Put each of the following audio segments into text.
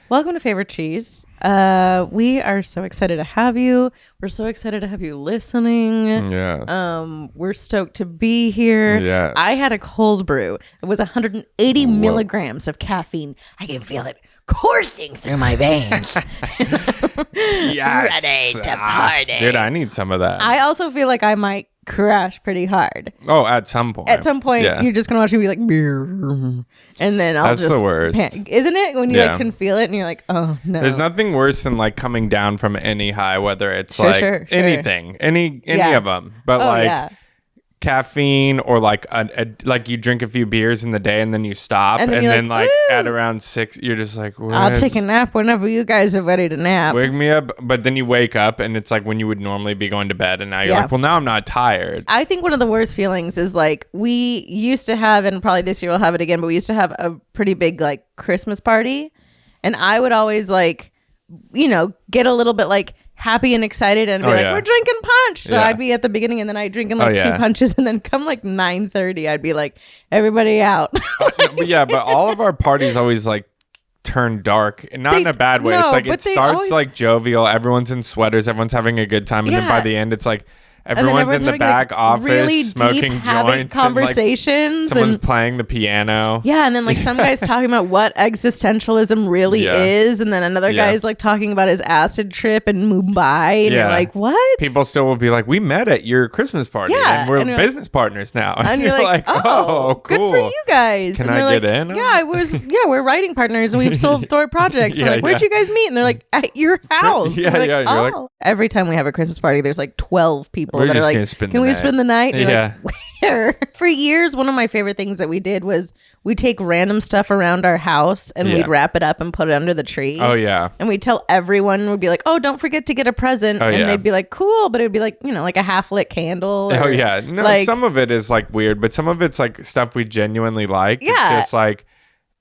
Welcome to Favorite Cheese. We are so excited to have you. We're so excited to have you listening. Yes. We're stoked to be here. Yes. I had a cold brew. It was 180 milligrams of caffeine. I can feel it coursing through my veins. Yes. Ready to party. Dude, I need some of that. I also feel like I might crash pretty hard. Oh, at some point. At some point, Yeah. you're just gonna watch me be like, "Beer," and then I'll That's just the worst. Isn't it when you Yeah. like can feel it and you're like, "Oh no." There's nothing worse than like coming down from any high, whether it's Sure. anything, any Yeah. of them. But Oh yeah. caffeine or like like you drink a few beers in the day and then you stop And and then then you're like like, at "Woo." around 6 you're just like, I'll take a nap whenever you guys are ready to nap. wake me up. But then you wake up and it's like when you would normally be going to bed and now you're Yeah. like, well, now I'm not tired. I think one of the worst feelings is like we used to have, and probably this year we'll have it again, but we used to have a pretty big like Christmas party. And I would always like, get a little bit like happy and excited and be we're drinking punch. So Yeah. I'd be at the beginning and then I'd drink like 2 yeah. punches. And then come like 9:30, I'd be like, everybody out. But all of our parties always like turn dark, and not in a bad way. No, It's like but it they starts always- like jovial, everyone's in sweaters, everyone's having a good time, and then by Yeah. the end it's like And then everyone's in the having, back like, office really smoking deep, having joints conversations and like someone's and playing the piano. yeah, and then like some guy's talking about what existentialism really Yeah. is, and then another Yeah. guy's like talking about his acid trip in Mumbai, and you're Yeah. like, what? People still will be like, we met at your Christmas party Yeah, and we're and you're like- business partners now. And you're like, oh, cool. good for you guys. Can and I they're get like, in? Yeah, we're writing partners and we've sold 3 projects. Yeah, We're like, where'd yeah. you guys meet? And they're like, at your house. Yeah, And we're like, yeah, you're like- oh. Every time we have a Christmas party, there's like 12 people We're that are just like, gonna spend can the we night." spend the night? And you're Yeah. like, where? For years, one of my favorite things that we did was we take random stuff around our house and Yeah. we'd wrap it up and put it under the tree. Oh yeah. And we'd tell everyone, would be like, oh, don't forget to get a present. Oh, and yeah. they'd be like, cool. But it would be like, like a half lit candle. Oh or, yeah. No, like, some of it is like weird, but some of it's like stuff we genuinely like. Yeah. It's just like,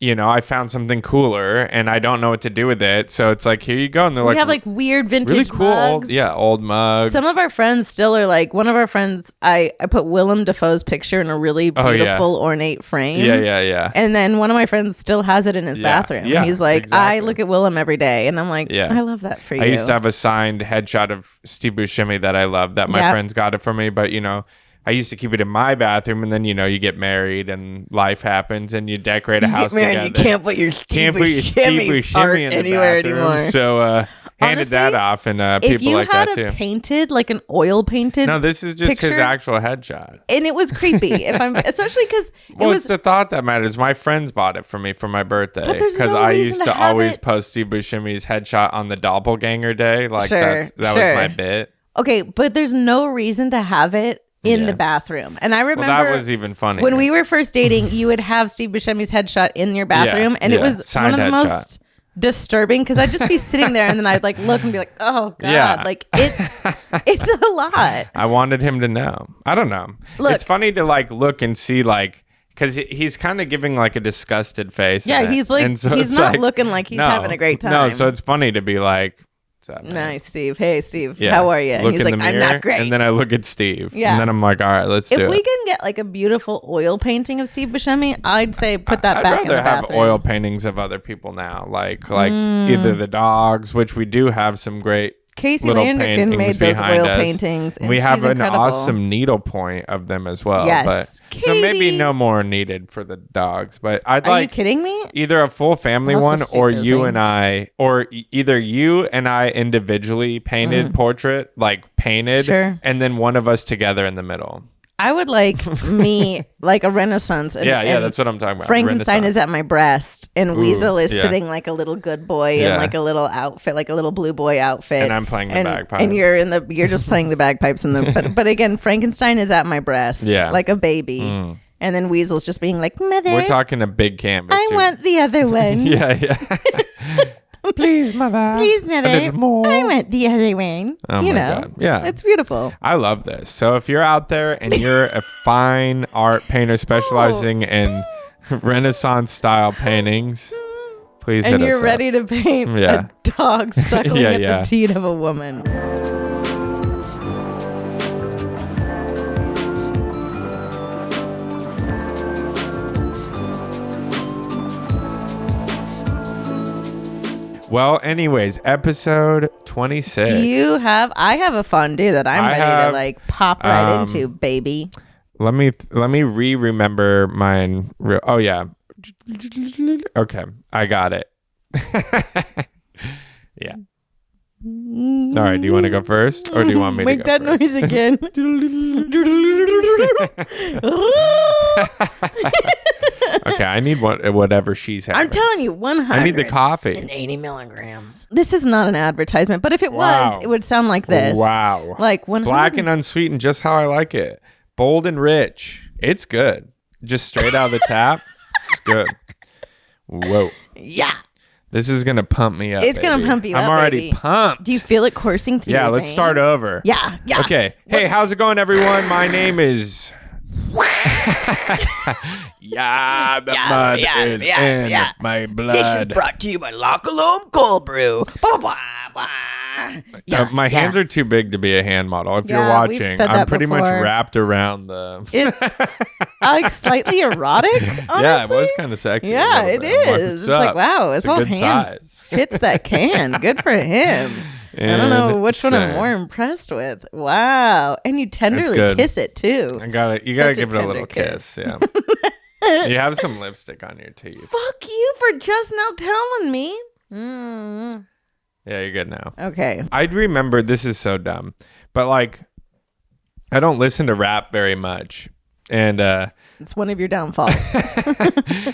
I found something cooler and I don't know what to do with it. So it's like, here you go. And they're we like, have like weird vintage really cool mugs. old mugs. Some of our friends still are like, one of our friends, I put Willem Dafoe's picture in a really Oh, yeah. beautiful ornate frame. Yeah. And then one of my friends still has it in his Yeah, bathroom. yeah, He's like, I exactly. look at Willem every day. And I'm like, Yeah. I love that for you. I used to have a signed headshot of Steve Buscemi that I loved that my Yeah. friends got it for me. But, I used to keep it in my bathroom, and then, you get married and life happens and you decorate a house Man, you together. can't put your Steve Can't put your Steve Buscemi Buscemi art in the anywhere bathroom. anymore. So, handed Honestly, that off, and if people you like had that a too. painted, like an oil painted, No, this is just his picture, actual headshot. and it was creepy. Especially because Well, it it's was. the thought that matters. My friends bought it for me for my birthday But there's because no I reason used to to have always it- post Steve Buscemi's headshot on the doppelganger day. Like Sure, that sure. was my bit. Okay, but there's no reason to have it in Yeah. the bathroom. And I remember Well, that was even funny. when we were first dating, you would have Steve Buscemi's headshot in your bathroom, and it yeah. was Signed one of the headshot. most disturbing because I'd just be sitting there and then I'd like look and be like, oh god, Yeah. like it's a lot. I wanted him to know. I don't know. Look- It's funny to like look and see like because he's kind of giving like a disgusted face. Yeah, in it. he's like And so he's it's not like, looking like he's no, having a great time. No, so it's funny to be like, what's up, man? Nice, Steve. Hey, Steve. Yeah. How are you? And Look he's in like, the I'm mirror, not great. And then I look at Steve. Yeah. And then I'm like, all right, let's If do we it. can get like a beautiful oil painting of Steve Buscemi, I'd say put that I'd back in rather the have bathroom. oil paintings of other people now, like either the dogs, which we do have some great Casey little Landerkin paintings made those behind oil us. paintings, and we have she's an incredible. awesome needlepoint of them as well. Yes. But, so maybe Katie. no more needed for the dogs. But I'd Are you like kidding me? either a full family That's a one or stupid you thing. and I, or either you and I individually painted portrait, like painted, Sure. and then one of us together in the middle. I would like me like a Renaissance. And, Yeah, and that's what I'm talking about. Frankenstein Renaissance. is at my breast, and Weasel is yeah. sitting like a little good boy in Yeah. like a little outfit, like a little blue boy outfit. And I'm playing the bagpipes. And you're just playing the bagpipes in the. But again, Frankenstein is at my breast, Yeah. like a baby, and then Weasel's just being like, "Mother, We're talking a big canvas. I too. want the other one. Yeah. Please, mother. Please, Mother, A little more. I want the other one." Oh you my know, God. Yeah. it's beautiful. I love this. So if you're out there and you're a fine art painter specializing in Renaissance style paintings, please hit And us you're up. ready to paint Yeah. a dog suckling Yeah, at yeah. the teat of a woman. Well, anyways, episode 26. I have a fondue that I'm ready to like pop right into, baby. Let me remember mine. Oh yeah. Okay, I got it. Yeah. All right, do you want to go first or do you want me to make go that first? noise again? Okay, I need whatever she's having. I'm telling you, 100. I need the coffee. 80 milligrams. This is not an advertisement, but if it Wow. was, it would sound like this. Wow. Like 100. Black and unsweetened, just how I like it. Bold and rich. It's good. Just straight out of the tap. It's good. Whoa. Yeah. This is going to pump me up. It's going to pump you up, I'm already baby. pumped. Do you feel it coursing through your let's veins? start over. Yeah. Okay. Hey, how's it going, everyone? My name is... Yeah, the mud is in my blood. This is brought to you by La Colombe Cold Brew. My hands are too big to be a hand model. If you're Yeah, we've watching, said I'm that pretty much before. wrapped around the... It's like slightly erotic, honestly. Yeah, it was kind of sexy. Yeah, a little it bit. I'm like, is. "What's It's like, up?" wow, his It's a whole good hand size. fits that can. Good for him. I don't know which one I'm Insane. more impressed with. Wow. And you tenderly good. kiss it too. You gotta Such a give it a tender little kiss. kiss. Yeah. You have some lipstick on your teeth. Fuck you for just now telling me. Mm. Yeah, you're good now. Okay. I'd remember, this is so dumb, but like, I don't listen to rap very much. And It's one of your downfalls.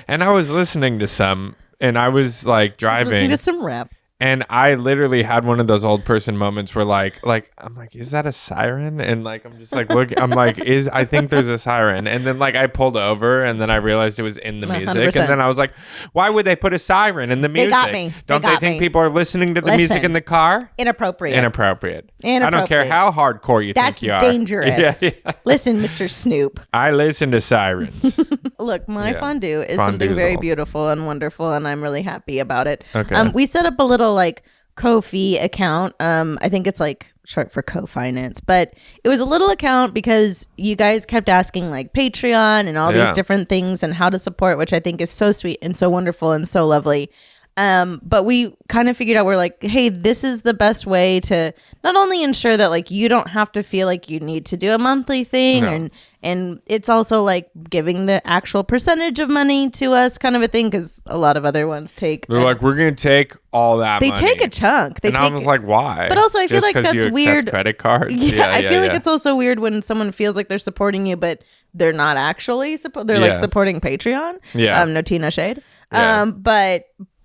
and I was listening to some, and I was like driving. Listen to some rap. And I literally had one of those old person moments where like I'm like, is that a siren? And like I'm just like, look, I'm like, I think there's a siren. And then like I pulled over and then I realized it was in the music. 100%. And then I was like, why would they put a siren in the music? got me. Don't They they got think me. people are listening to the music Listen. in the car? Inappropriate. Inappropriate. I don't care Inappropriate. how hardcore you That's think you are. dangerous. Yeah. Listen, Mr. Snoop. I listen to sirens. Look, my Yeah. fondue is Fondue's something very all- beautiful and wonderful, and I'm really happy about it. Okay. We set up a little like Ko-fi account. I think it's like short for co-finance, but it was a little account because you guys kept asking like Patreon and all these Yeah. different things and how to support, which I think is so sweet and so wonderful and so lovely. But we kind of figured out, we're like, hey, this is the best way to not only ensure that like you don't have to feel like you need to do a monthly thing, No. and it's also like giving the actual percentage of money to us kind of a thing, because a lot of other ones take They're like, we're going to take all that they money. take a chunk. They And I was like, why? But also I feel Just like 'cause that's you accept weird. credit cards? Yeah, I feel like it's also weird when someone feels like they're supporting you, but they're not actually they're like Yeah. supporting Patreon. Yeah. No Tina Shade. Yeah.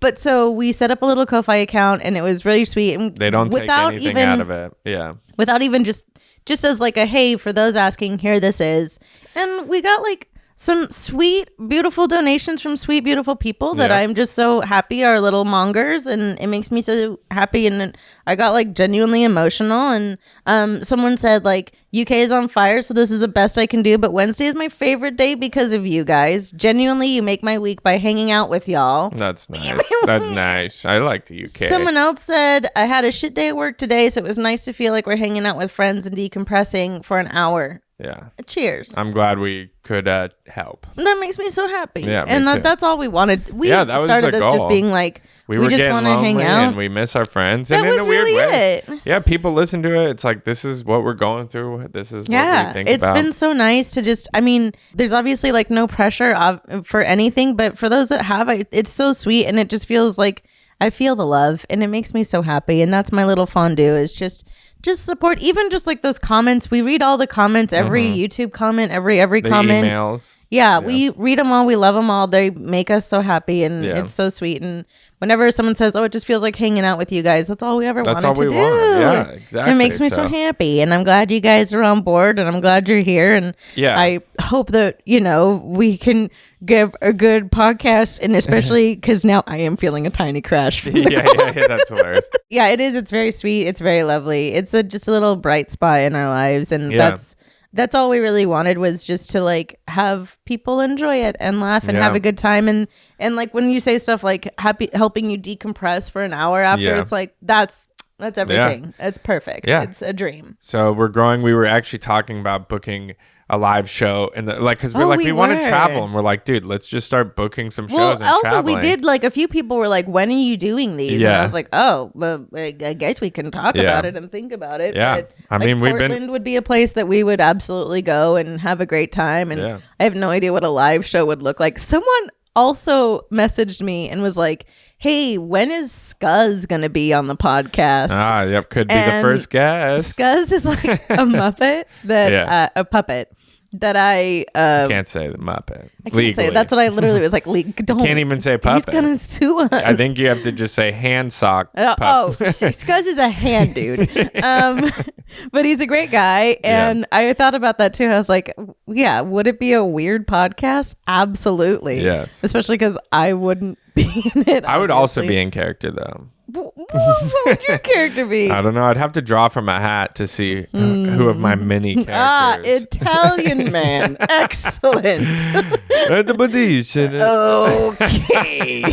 But so we set up a little Ko-fi account, and it was really sweet. And They don't take without anything even, out of it. Yeah. without even just as like a, hey, for those asking, here this is. And we got like some sweet, beautiful donations from sweet, beautiful people that Yeah. I'm just so happy are little mongers, and it makes me so happy. And I got like genuinely emotional. And someone said like, UK is on fire, so this is the best I can do. But Wednesday is my favorite day because of you guys. Genuinely, you make my week by hanging out with y'all. That's nice. That's nice. I like the UK. Someone else said, I had a shit day at work today, so it was nice to feel like we're hanging out with friends and decompressing for an hour. Yeah. Cheers. I'm glad we could help. That makes me so happy. Yeah, me and too. that's all we wanted. We Yeah, that was started the this just goal. being like, We we were just getting want to hang lonely out. and we miss our friends. That and in was a weird really way. it. Yeah, people listen to it. It's like, this is what we're going through. This is what we Yeah, think it's about. been so nice to just, I mean, there's obviously like no pressure for anything, but for those that have, it's so sweet, and it just feels like I feel the love, and it makes me so happy. And that's my little fondue, is just support, even just like those comments. We read all the comments, every YouTube comment, every the comment. emails. Yeah, we read them all. We love them all. They make us so happy, and Yeah. it's so sweet. And whenever someone says, "Oh, it just feels like hanging out with you guys," that's all we ever That's wanted all to we do. want. Yeah, exactly. It makes me so happy, and I'm glad you guys are on board, and I'm glad you're here. And Yeah. I hope that we can give a good podcast, and especially because now I am feeling a tiny crash. From the yeah, that's hilarious. yeah, it is. It's very sweet. It's very lovely. It's just a little bright spot in our lives, and Yeah. that's all we really wanted, was just to like have people enjoy it and laugh and have Yeah. a good time. And like when you say stuff like helping you decompress for an hour after, Yeah. it's like that's everything. It's perfect. Yeah. It's a dream. So we're growing. We were actually talking about booking a live show and because we're we want to travel, and we're like, dude, let's just start booking some shows and also traveling. we did a few people were like, when are you doing these? And I was like, oh, well, I guess we can talk about it and think about it. Yeah. But, I mean, Portland would be a place that we would absolutely go and have a great time. And I have no idea what a live show would look like. Someone also messaged me and was like, hey, when is Scuzz going to be on the podcast? Yep. Could be the first guest. Scuzz is like a Muppet that, a puppet that I can't say the Muppet. I can't say it. That's what I literally was like. Can't even say puppet. He's gonna sue us. I think you have to just say hand sock. Scuzz is a hand dude. But he's a great guy, and I thought about that too. I was like, yeah, would it be a weird podcast? Absolutely. Yes. Especially because I wouldn't be in it. I would also be in character though. What would your character be? I don't know. I'd have to draw from a hat to see who of my many characters. Italian man. Excellent. Okay.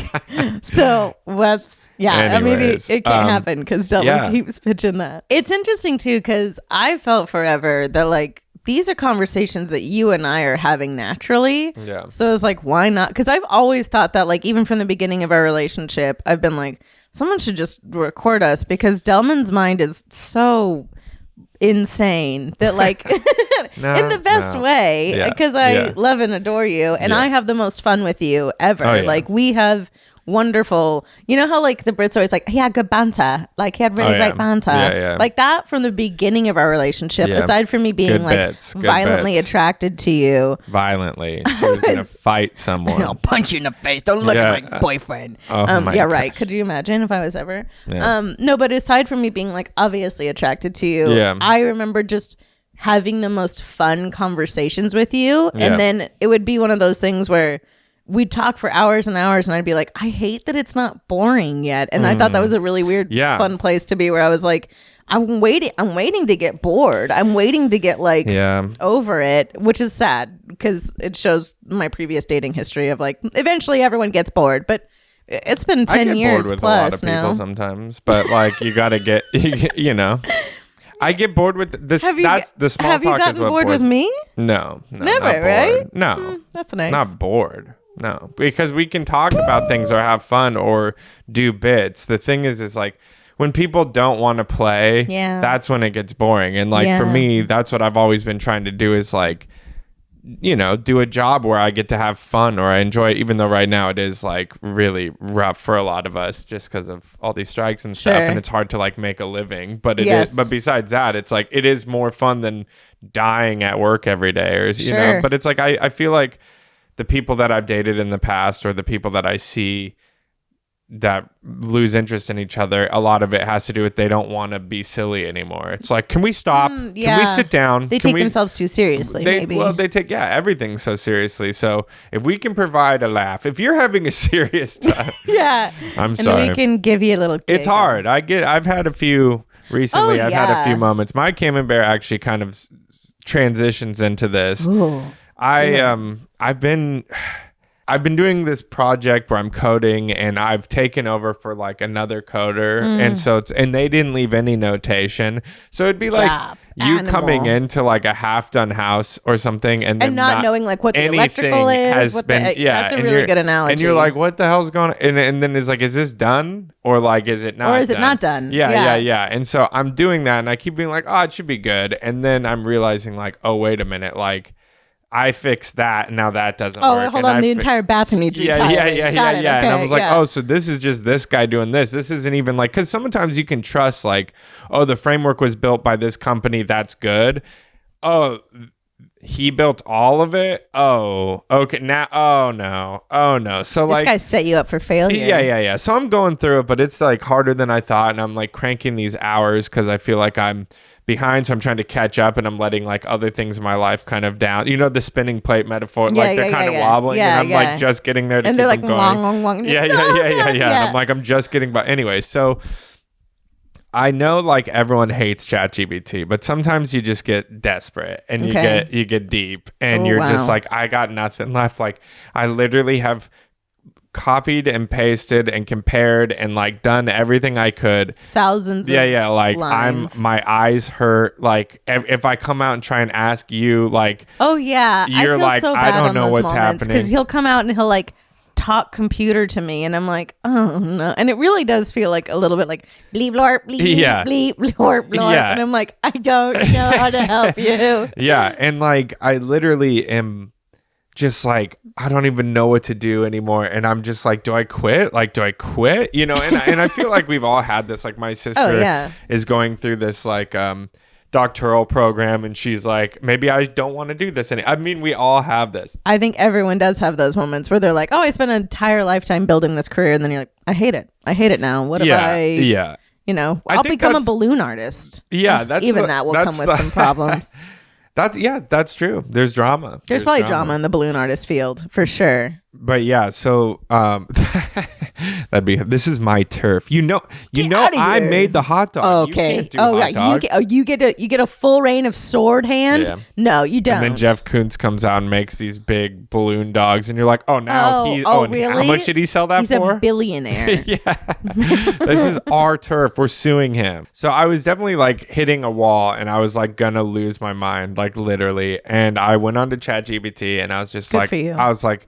So what's maybe it can't happen because Delman keeps pitching that. It's interesting too because I felt forever that these are conversations that you and I are having naturally. Yeah. So it's like, why not? Because I've always thought that even from the beginning of our relationship, I've been like, someone should just record us because Delman's mind is so insane that in the best way because I love and adore you and I have the most fun with you ever. Oh, yeah. We have wonderful, you know how the Brits always he had good banter, he had really great banter, that from the beginning of our relationship. Aside from me being violently attracted to you, she was gonna fight someone. I'll punch you in the face. Don't look at my boyfriend. Right. Could you imagine if I was ever? No, but aside from me being obviously attracted to you, I remember just having the most fun conversations with you, and then it would be one of those things where we'd talk for hours and hours and I'd be like, I hate that it's not boring yet. And I thought that was a really weird, fun place to be where I was like, I'm waiting to get bored. I'm waiting to get over it, which is sad because it shows my previous dating history of eventually everyone gets bored, but it's been 10 years bored with plus a lot of now. People sometimes, but you got to get, I get bored with this. That's the small talk. Have you gotten bored with me? No, never, not right? No, that's nice. Not bored. No, because we can talk about things or have fun or do bits. The thing is when people don't want to play, that's when it gets boring. And for me, that's what I've always been trying to do is do a job where I get to have fun or I enjoy it, even though right now it is really rough for a lot of us just because of all these strikes and stuff. And it's hard to make a living, but it is. But besides that, it's it is more fun than dying at work every day or, you know, but it's I feel like the people that I've dated in the past or the people that I see that lose interest in each other, a lot of it has to do with they don't want to be silly anymore. It's can we stop? Can we sit down? They take themselves too seriously, maybe. Well, they take everything so seriously. So if we can provide a laugh, if you're having a serious time, I'm sorry. And we can give you a little giggle. It's hard. I've had a few recently. I've had a few moments. My camembert actually kind of transitions into this. Ooh. I've been doing this project where I'm coding and I've taken over for another coder. And so and they didn't leave any notation. So it'd be coming into a half done house or something and then not knowing what the electrical is. That's a really good analogy. And you're what the hell's going on? And then it's is this done? Or is it not? Or is it not done? Yeah. And so I'm doing that and I keep being it should be good. And then I'm realizing oh, wait a minute. I fixed that and now that doesn't work. Oh, hold on. The entire bathroom needs retiring. Yeah. Okay, and I was oh, so this is just this guy doing this. This isn't even because sometimes you can trust oh, the framework was built by this company. That's good. Oh, he built all of it. Oh, okay. Now, oh no. So this guy set you up for failure. Yeah. So I'm going through it, but it's harder than I thought. And I'm cranking these hours because I feel I'm behind, so I'm trying to catch up and I'm letting other things in my life kind of down. The spinning plate metaphor, they're kind of wobbling and I'm just getting there to and keep they're them going. Long. Yeah. And I'm just getting by. Anyway, so I know everyone hates ChatGPT, but sometimes you just get desperate and you get deep and you're just I got nothing left. I literally have copied and pasted and compared and like done everything I could. Thousands. Yeah. Like lines. my eyes hurt. Like if I come out and try and ask you, like, oh yeah, you're I feel like, so I bad don't on know those what's moments, happening. because he'll come out and he'll like talk computer to me, and I'm like, oh no, and it really does feel like a little bit like bleep blorp bleep bleep blorp blorp, and I'm like, I don't know how to help you. Yeah, and like I literally am just like, I don't even know what to do anymore, and I'm just like, do I quit? Like, do I quit? You know, and I feel like we've all had this. Like my sister is going through this like doctoral program, and she's like, maybe I don't want to do this I mean, we all have this. I think everyone does have those moments where they're like, oh, I spent an entire lifetime building this career, and then you're like, I hate it now. What if you know, I'll become a balloon artist. Yeah, that will come with some problems. That's true. There's drama. There's probably drama in the balloon artist field for sure. But yeah, so this is my turf. You know, I made the hot dog. Okay. You get a full reign of sword hand. Yeah. No, you don't. And then Jeff Koons comes out and makes these big balloon dogs, and you're like, oh, now really? How much did he sell that for? He's a billionaire. Yeah. This is our turf. We're suing him. So I was definitely like hitting a wall, and I was like gonna lose my mind, like literally. And I went on to ChatGPT, and I was just I was like,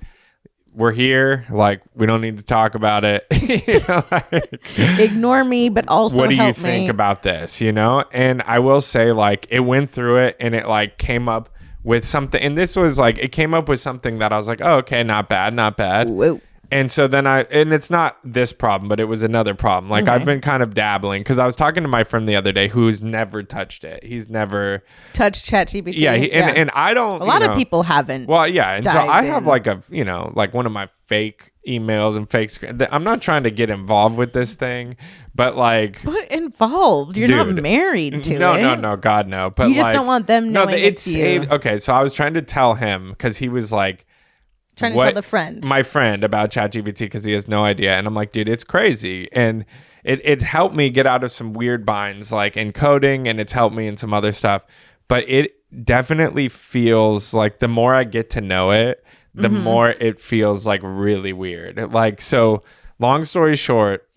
we're here, like we don't need to talk about it. You know, like, ignore me, but also what do you help think me about this, you know? And I will say, like, it went through it, and it like came up with something, and this was like, it came up with something that I was like, oh, okay, not bad. Whoa. And so then and it's not this problem, but it was another problem. Like, I've been kind of dabbling, because I was talking to my friend the other day who's never touched it. He's never touched ChatGPT. Yeah, and I don't. A lot of people haven't. Well, yeah, and so I have like like one of my fake emails and fake. I'm not trying to get involved with this thing, but like. But involved? You're not married to it. No, God no. But you just don't want them knowing it's you. Okay, so I was trying to tell him, because he was like. Trying to tell my friend about ChatGPT, because he has no idea, and I'm like, dude, it's crazy, and it helped me get out of some weird binds, like in coding, and it's helped me in some other stuff. But it definitely feels like the more I get to know it, the more it feels like really weird. Like, so long story short,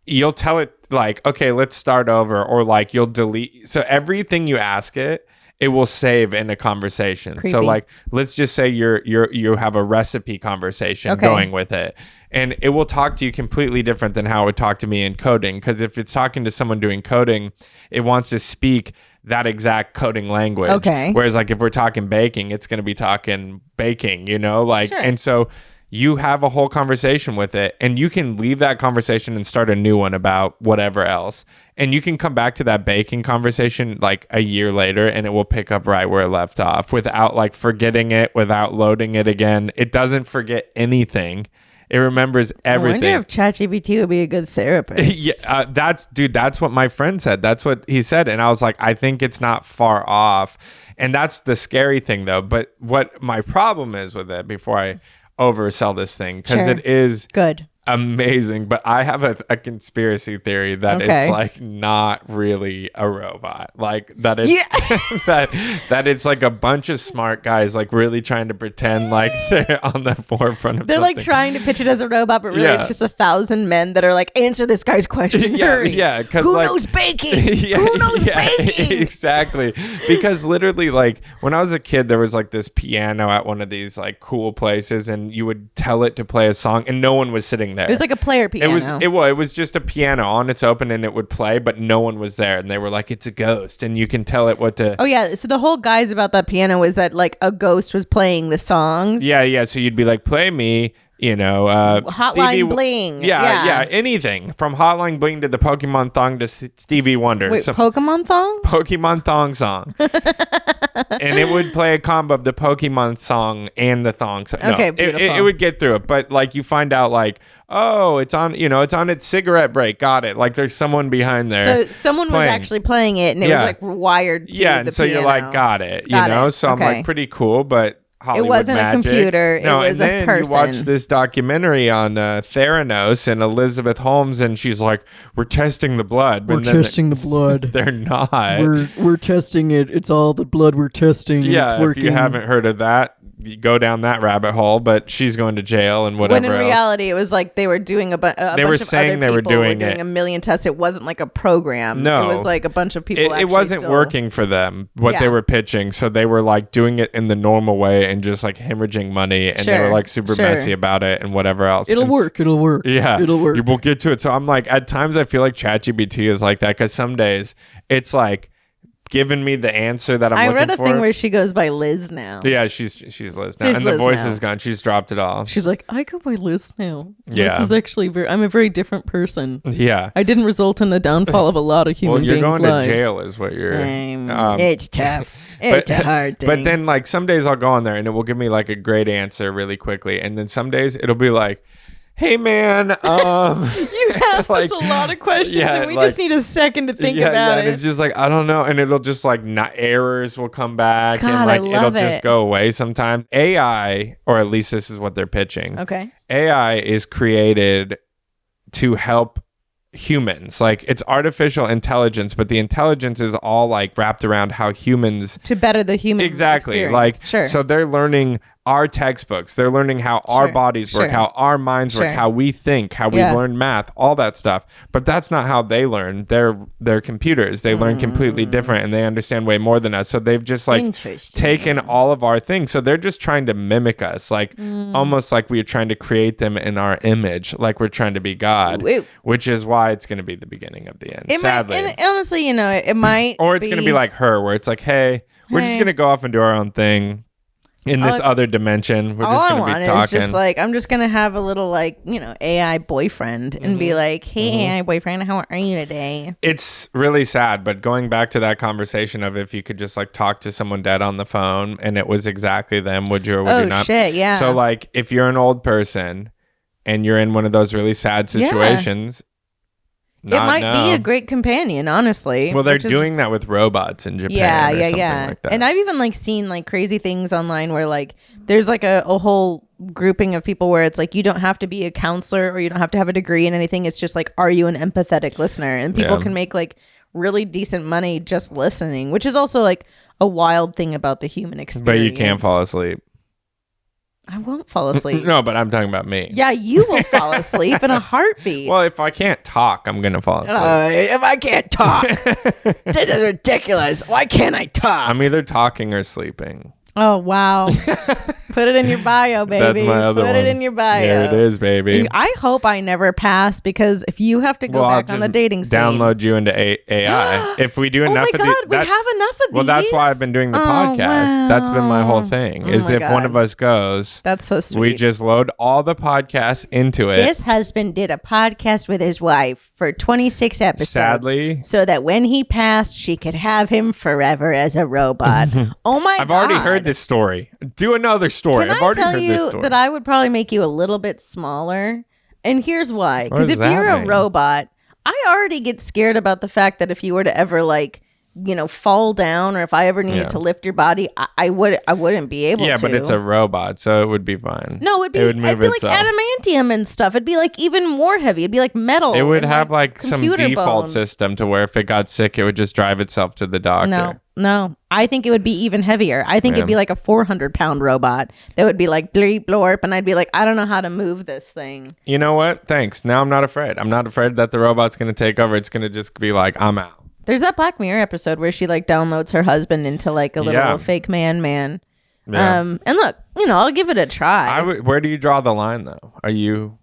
you'll tell it like, okay, let's start over, or like you'll delete. So everything you ask it will save in a conversation. Creepy. So like, let's just say you have a recipe conversation going with it, and it will talk to you completely different than how it would talk to me in coding. Because if it's talking to someone doing coding, it wants to speak that exact coding language. Okay. Whereas like if we're talking baking, it's going to be talking baking, you know, like, sure. And so you have a whole conversation with it, and you can leave that conversation and start a new one about whatever else. And you can come back to that baking conversation like a year later, and it will pick up right where it left off without like forgetting it, without loading it again. It doesn't forget anything. It remembers everything. I wonder if ChatGPT would be a good therapist. Yeah, that's what my friend said. That's what he said. And I was like, I think it's not far off. And that's the scary thing though. But what my problem is with it, before I oversell this thing, because it is good, amazing, but I have a conspiracy theory that it's like not really a robot, like that it's that it's like a bunch of smart guys like really trying to pretend like they're on the forefront of they're something. Like trying to pitch it as a robot, but really it's just 1,000 men that are like, answer this guy's question. Who like, knows baking? Who knows baking? Exactly. Because literally, like when I was a kid, there was like this piano at one of these like cool places, and you would tell it to play a song, and no one was sitting there. It was like a player piano. It was just a piano on its open, and it would play, but no one was there, and they were like, it's a ghost, and you can tell it what to. Oh yeah, so the whole guise about that piano was that like a ghost was playing the songs. Yeah. So you'd be like, play me, you know, Hotline Bling. Yeah, anything from Hotline Bling to the Pokemon Thong to Stevie Wonder. Wait, Pokemon Thong? Pokemon Thong song. And it would play a combo of the Pokemon song and the thong song. No, okay, beautiful. It would get through it, but like you find out like, oh, it's on its cigarette break. Got it. Like there's someone behind there. So someone was actually playing it, and it was like wired to the piano. And so you're like, got it. So I'm like, pretty cool, but Hollywood it wasn't magic. A computer. No, it was and then a person. You watch this documentary on Theranos and Elizabeth Holmes, and she's like, "We're testing the blood." We're testing the blood. They're not. We're testing it. It's all the blood we're testing. Yeah, it's working. If you haven't heard of that, go down that rabbit hole, but she's going to jail and whatever. When in reality, it was like they were doing a bunch of other people doing a million tests. It wasn't like a program. No, it was like a bunch of people. It wasn't working for them what they were pitching, so they were like doing it in the normal way and just like hemorrhaging money, and they were like super messy about it and whatever else. It'll work. Yeah, it'll work. We'll get to it. So I'm like, at times I feel like ChatGPT is like that, because some days it's like giving me the answer that I'm looking for. I read a thing where she goes by Liz now. Yeah, she's Liz now. And the voice is gone. She's dropped it all. She's like, I go by Liz now. Yeah. This is actually I'm a very different person. Yeah. I didn't result in the downfall of a lot of human beings' lives. Well, you're going to jail is what you're... it's tough. It's a hard thing. But then like some days I'll go on there and it will give me like a great answer really quickly. And then some days it'll be like, hey man, you asked us a lot of questions and we just need a second to think about it. And it's just like, I don't know. And it'll just like errors will come back. God, and like it'll it. just go away sometimes. AI, or at least this is what they're pitching. Okay. AI is created to help humans. Like, it's artificial intelligence, but the intelligence is all like wrapped around how humans... To better the human experience. Like, so they're learning our textbooks. They're learning how our bodies work, how our minds work, how we think, how we learn math, all that stuff. But that's not how they learn. They're computers. They learn completely different, and they understand way more than us. So they've just like taken all of our things. So they're just trying to mimic us, like almost like we're trying to create them in our image, like we're trying to be God, which is why it's going to be the beginning of the end. Sadly. And honestly, you know, it might or it's going to be like her, where it's like, hey, we're just going to go off and do our own thing. In this other dimension, we're just going to be talking. It's just like, I'm just going to have a little like, you know, AI boyfriend and be like, hey, AI boyfriend, how are you today? It's really sad, but going back to that conversation of if you could just like talk to someone dead on the phone and it was exactly them, would you or would you not? Oh shit, yeah. So like if you're an old person and you're in one of those really sad situations... It might be a great companion, honestly. Well, they're doing that with robots in Japan. Yeah. Like that. And I've even like seen like crazy things online where like there's like a whole grouping of people where it's like you don't have to be a counselor or you don't have to have a degree in anything. It's just like, are you an empathetic listener? And people can make like really decent money just listening, which is also like a wild thing about the human experience. But you can't fall asleep. I won't fall asleep. No, but I'm talking about me. Yeah, you will fall asleep in a heartbeat. Well, if I can't talk, I'm going to fall asleep. If I can't talk, this is ridiculous. Why can't I talk? I'm either talking or sleeping. Oh, wow. Put it in your bio, baby. That's my other one. Put it in your bio. There it is, baby. I hope I never pass, because if you have to go back on the dating scene. Download you into AI. If we do enough of these. we have enough of these. Well, that's why I've been doing the podcast. Wow. That's been my whole thing. Is if one of us goes. That's so sweet. We just load all the podcasts into it. This husband did a podcast with his wife for 26 episodes. Sadly. So that when he passed, she could have him forever as a robot. Oh my God. I've already heard this story. Do another story. I've already heard this story. That I would probably make you a little bit smaller. And here's why. Because if you're a robot, I already get scared about the fact that if you were to ever like, you know, fall down, or if I ever needed to lift your body, I wouldn't be able to. Yeah, but it's a robot, so it would be fine. No, it'd be like adamantium and stuff. It'd be like even more heavy. It'd be like metal. It would have like some default bones. system to where if it got sick, it would just drive itself to the doctor. No. I think it would be even heavier. I think it'd be like a 400-pound robot that would be like bleep blorp, and I'd be like, I don't know how to move this thing. You know what? Thanks. Now I'm not afraid. I'm not afraid that the robot's going to take over. It's going to just be like, I'm out. There's that Black Mirror episode where she like downloads her husband into like a little fake man. Yeah. And look, you know, I'll give it a try. Where do you draw the line though? Are you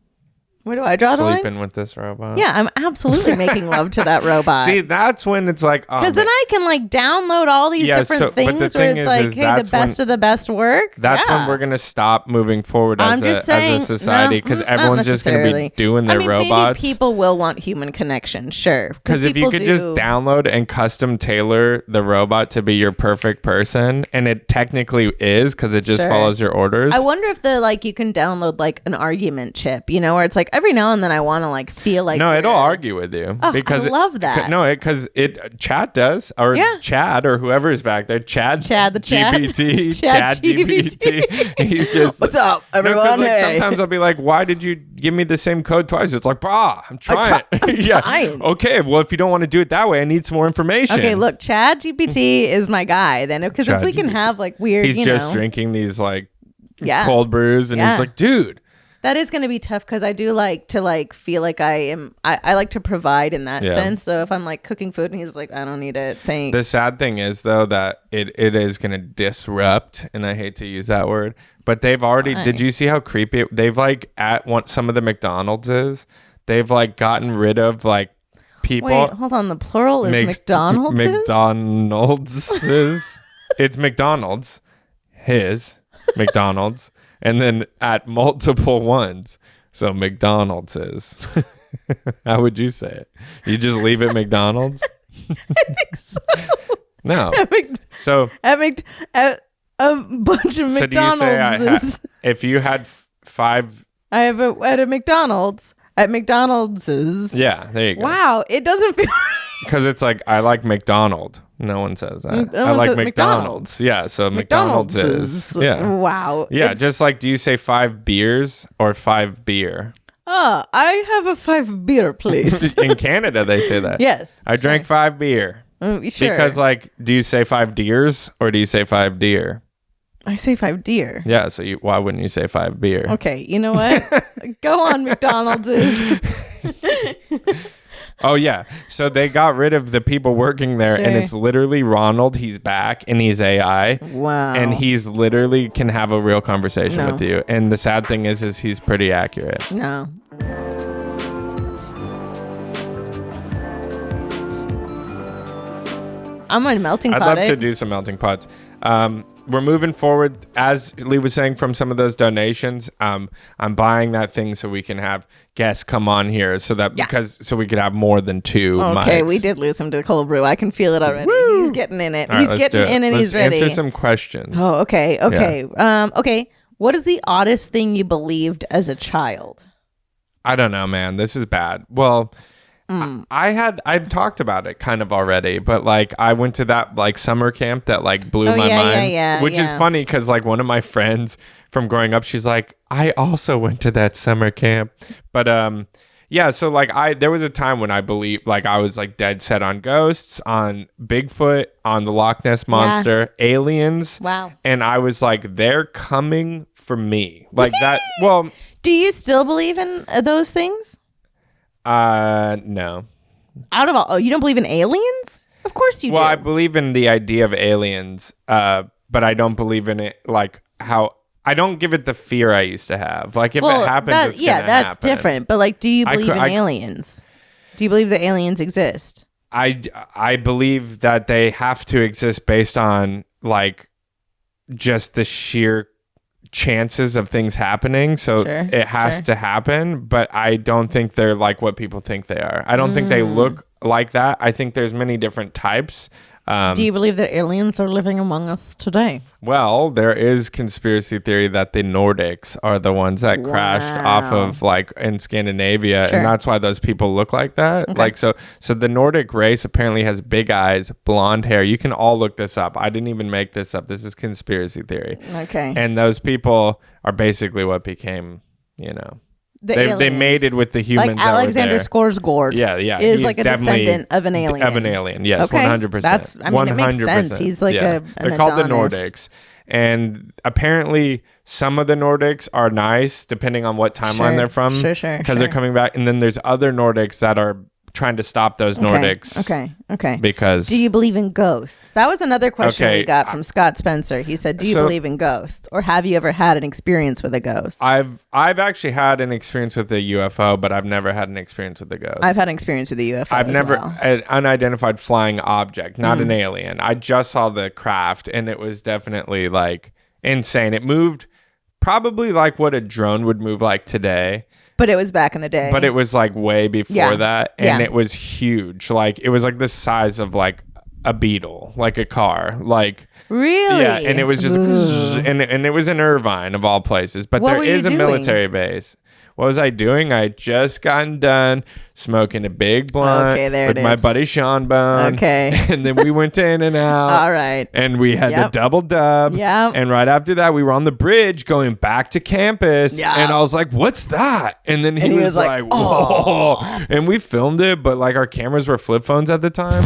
Where do I draw the line? Sleeping with this robot? Yeah, I'm absolutely making love to that robot. See, that's when it's like, because then I can like download all these different things where it's like, hey, the best of the best work. That's when we're gonna stop moving forward as a society, because everyone's just gonna be doing their robots. Maybe people will want human connection, sure. Because if you could just download and custom tailor the robot to be your perfect person, and it technically is, because it just follows your orders. I wonder if you can download like an argument chip, you know, where it's like every now and then I want to like feel like it'll argue with you. Because I love that. Because Chat does, or Chad, or whoever is back there. Chad the GPT. Chad GPT. He's just, what's up, everyone? Sometimes I'll be like, why did you give me the same code twice? It's like, I'm trying. I'm trying. Okay, well, if you don't want to do it that way, I need some more information. Okay, look, Chad GPT is my guy then, because if we can have like weird, he's just drinking these like Yeah. cold brews, and Yeah. he's like, dude. That is going to be tough because I do like to like feel like I like to provide in that Yeah. sense. So if I'm like cooking food and he's like, I don't need it, thanks. The sad thing is though that it is going to disrupt, and I hate to use that word, but they've already. Why? Did you see how creepy they've like at some of the McDonald's? They've like gotten rid of like people. Wait, hold on. The plural is McDonald's. McDonald's is. It's McDonald's. His McDonald's. And then at multiple ones. So McDonald's is. How would you say it? You just leave it McDonald's? I think so. No. So At a bunch of so do you say McDonald's. if you had five? I have at a McDonald's. At McDonald's. Yeah, there you go. Wow, it doesn't feel. Because it's like I like McDonald. No one says that. No I one like says McDonald's. Yeah, so McDonald's is. Yeah. Wow. Yeah, It's- just like do you say 5 beers or 5 beer? I have a 5 beer, please. In Canada, they say that. Yes. I drank 5 beer. Sure. Because, like, do you say 5 deers or do you say 5 deer? I say 5 deer. Yeah, so why wouldn't you say 5 beer? Okay, you know what? Go on, McDonald's is. Oh, yeah. So they got rid of the people working there, and Sure. it's literally Ronald. He's back, and he's AI. Wow. And he's literally can have a real conversation No. with you. And the sad thing is he's pretty accurate. No. I'm on a melting pot. I'd love to do some melting pots. We're moving forward, as Lee was saying, from some of those donations. I'm buying that thing so we can have guests come on here, so that so we could have more than 2 Okay, mics. we did lose him to cold brew. I can feel it already. Woo! He's getting in it. All right, He's let's getting do it. in and Let's he's ready. answer some questions. Oh, okay. Okay. Okay. What is the oddest thing you believed as a child? I don't know, man. This is bad. Well, I've talked about it kind of already, but like I went to that like summer camp that like blew my mind, which is funny because like one of my friends from growing up, she's like, I also went to that summer camp, but yeah, so like there was a time when I believed, like I was like dead set on ghosts, on Bigfoot, on the Loch Ness monster, aliens. Wow. And I was like, they're coming for me, like that. Well, Do you still believe in those things? No. Out of all, you don't believe in aliens? Of course you do. Well, I believe in the idea of aliens, but I don't believe in it like how I don't give it the fear I used to have. Like if it happens, it's gonna that's happen. different. But like, do you believe in I- aliens? Do you believe that aliens exist? I believe that they have to exist based on like just the sheer chances of things happening, so Sure, it has sure. to happen, but I don't think they're like what people think they are. I don't think they look like that. I think there's many different types. Do you believe that aliens are living among us today? Well, there is conspiracy theory that the Nordics are the ones that crashed off Wow. of like in Scandinavia, Sure. and that's why those people look like that. Okay. Like so the Nordic race apparently has big eyes, blonde hair. You can all look this up. I didn't even make this up. This is conspiracy theory. Okay. And those people are basically what became, you know, they aliens. mated with the humans. Like that were Alexander there. Skarsgård. Yeah, yeah. Is He's like a definitely descendant of an alien. Of an alien, yes, Okay. 100%. That's- I mean, it makes sense. 100%. He's like an They're called the Adonis. Nordics. And apparently some of the Nordics are nice depending on what timeline Sure, they're from. sure, Because they're coming back. And then there's other Nordics that are trying to stop those Nordics. Okay. Because Do you believe in ghosts? That was another question Okay, we got from Scott Spencer. He said, "Do you So- believe in ghosts, or have you ever had an experience with a ghost?" I've actually had an experience with a UFO, but I've never had an experience with a ghost. I've had an experience with a UFO. I've as never well. an unidentified flying object, not Hmm. an alien. I just saw the craft, and it was definitely like insane. It moved probably like what a drone would move like today, But it was back in the day. but it was like way before Yeah. that, and Yeah. it was huge. Like it was like the size of like a Beetle, like a car, like. really, Yeah, and it was just, and it was in Irvine of all places. But What there were you is a doing? military base. What was I doing? I had just gotten done smoking a big blunt Okay, there with it my is. buddy Sean Bone. Okay. And then we went to In-N-Out. All right. And we had Yep. the double dub. Yep. And right after that, we were on the bridge going back to campus. Yeah. And I was like, what's that? And then he, was, like, whoa. And we filmed it, but like our cameras were flip phones at the time.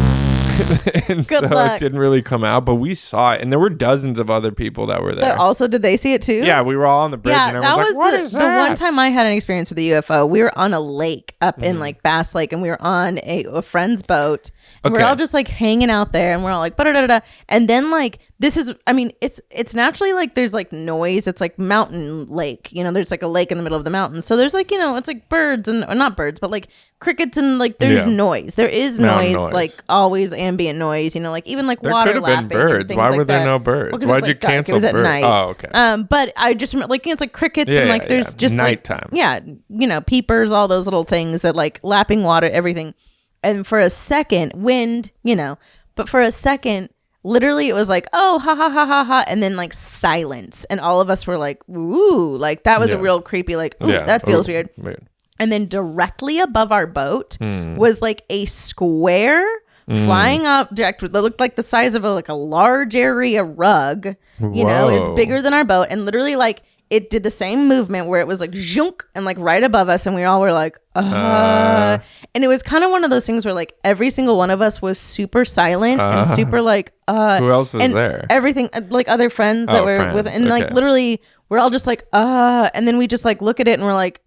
and Good so luck. it didn't really come out, but we saw it, and there were dozens of other people that were there. Also, did they see it too? Yeah, we were all on the bridge, and that everyone's was like, "What is the that?" one time I had an experience with a UFO. We were on a lake up in like Bass Lake, and we were on a friend's boat. And we're Okay. all just like hanging out there, and we're all like, da. And then like this is, I mean, it's naturally like there's like noise. It's like mountain lake, you know. There's like a lake in the middle of the mountains, so there's like, you know, it's like birds and or not birds, but like crickets and like there's Yeah. noise. There is Mountain noise, noise. like always ambient noise, you know, like even like There water could have been lapping. and birds. things Why like were there that. no birds? Well, 'cause it Why'd was, you like, dark. cancel It was at birds? night. Oh, okay. But I just remember like it's like crickets Yeah, and like yeah, there's yeah. just Nighttime. like, yeah, you know, peepers, all those little things that like lapping water, everything. And for a second, wind, you know, but for a second, literally it was like, oh, ha ha ha ha ha, and then like silence, and all of us were like, ooh, like that was a Yeah. real creepy, like, ooh, Yeah. that feels Ooh, weird. weird. And then directly above our boat Hmm. was like a square flying object that looked like the size of like a large area rug. You know, it's Whoa. bigger than our boat, and literally like it did the same movement where it was like zhunk and like right above us, and we all were like, and it was kind of one of those things where like every single one of us was super silent and super like Who else was and there? everything like other friends that Oh, were friends, with, and like okay. literally we're all just like and then we just like look at it and we're like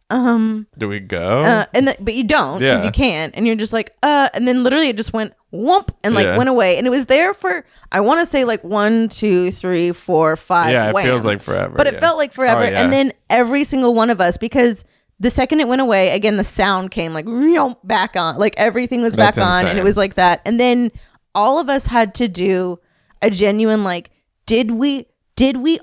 Do we go? but you don't because Yeah. you can't, and you're just like and then literally it just went whoomp and like Yeah. went away, and it was there for I want to say like 1, 2, 3, 4, 5 yeah, it wham. feels like forever. But it yeah. felt like forever. Oh, yeah. And then every single one of us, because the second it went away, again, the sound came like back on, like everything was back That's on, and insane. it was like that. And then all of us had to do a genuine like, did we